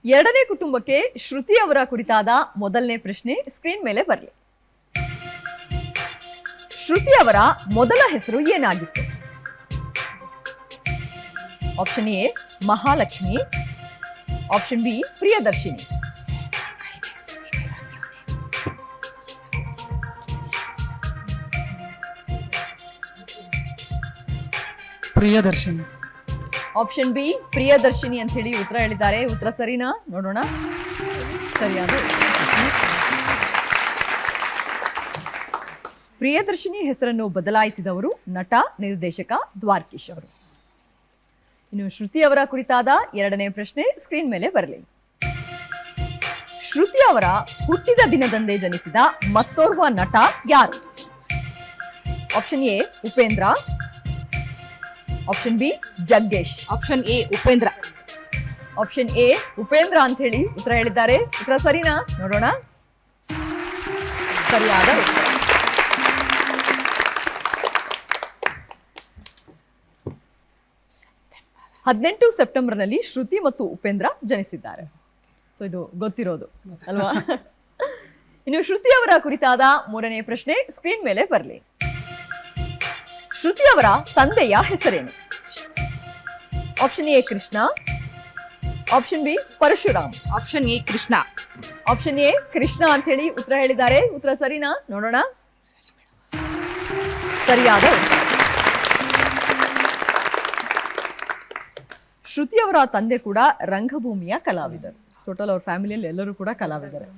ಎರಡನೇ ಕುಟುಂಬಕ್ಕೆ ಶ್ರುತಿ ಅವರ ಕುರಿತಾದ ಮೊದಲನೇ ಪ್ರಶ್ನೆ ಸ್ಕ್ರೀನ್ ಮೇಲೆ ಬರಲಿ. ಶ್ರುತಿ ಅವರ ಮೊದಲ ಹೆಸರು ಏನಾಗಿತ್ತು? Option A Mahalakshmi, option B Priyadarshini. Priyadarshini. Option B Priyadarshini ಅಂತ ಹೇಳಿ ಉತ್ತರ ಹೇಳಿದ್ದಾರೆ. ಉತ್ತರ ಸರಿನಾ? ನೋಡೋಣ. ಸರಿಯಾದ ಪ್ರಿಯದರ್ಶಿನಿ ಹೆಸರನ್ನು ಬದಲಾಯಿಸಿದವರು ನಟ ನಿರ್ದೇಶಕ ದ್ವಾರಕೀಶ್ ಅವರು. ಇನ್ನು ಶ್ರುತಿ ಅವರ ಕುರಿತಾದ ಎರಡನೇ ಪ್ರಶ್ನೆ ಸ್ಕ್ರೀನ್ ಮೇಲೆ ಬರಲಿ. ಶ್ರುತಿ ಅವರ ಹುಟ್ಟಿದ ದಿನದಂದೇ ಜನಿಸಿದ ಮತ್ತೋರ್ವ ನಟ ಯಾರು? Option A Upendra, option B Jaggesh. Option A Upendra. Option A Upendra ಅಂತ ಹೇಳಿ ಉತ್ತರ ಹೇಳಿದ್ದಾರೆ. ಉತ್ತರ ಸರಿನಾ? ನೋಡೋಣ. ಸರಿಯಾದ ಉತ್ತರ. ಸೆಪ್ಟೆಂಬರ್ನಲ್ಲಿ ಶ್ರುತಿ ಮತ್ತು ಉಪೇಂದ್ರ ಜನಿಸಿದ್ದಾರೆ. ಸೊ ಇದು ಗೊತ್ತಿರೋದು ಅಲ್ವಾ? ಇನ್ನು ಶ್ರುತಿ ಅವರ ಕುರಿತಾದ ಮೂರನೇ ಪ್ರಶ್ನೆ ಸ್ಕ್ರೀನ್ ಮೇಲೆ ಬರಲಿ. ಶ್ರುತಿ ಅವರ ತಂದೆಯ ಹೆಸರೇನು? Option A Krishna, option B Parashuram. Option A Krishna. Option A Krishna ಅಂತ ಹೇಳಿ ಉತ್ತರ ಹೇಳಿದ್ದಾರೆ. ಉತ್ತರ ಸರಿನಾ? ನೋಡೋಣ. ಸರಿಯಾದ ಉತ್ತರ. ಶ್ರುತಿ ಅವರ ತಂದೆ ಕೂಡ ರಂಗಭೂಮಿಯ ಕಲಾವಿದರು. ಟೋಟಲ್ ಅವ್ರ ಫ್ಯಾಮಿಲಿಯಲ್ಲಿ ಎಲ್ಲರೂ ಕೂಡ ಕಲಾವಿದರು.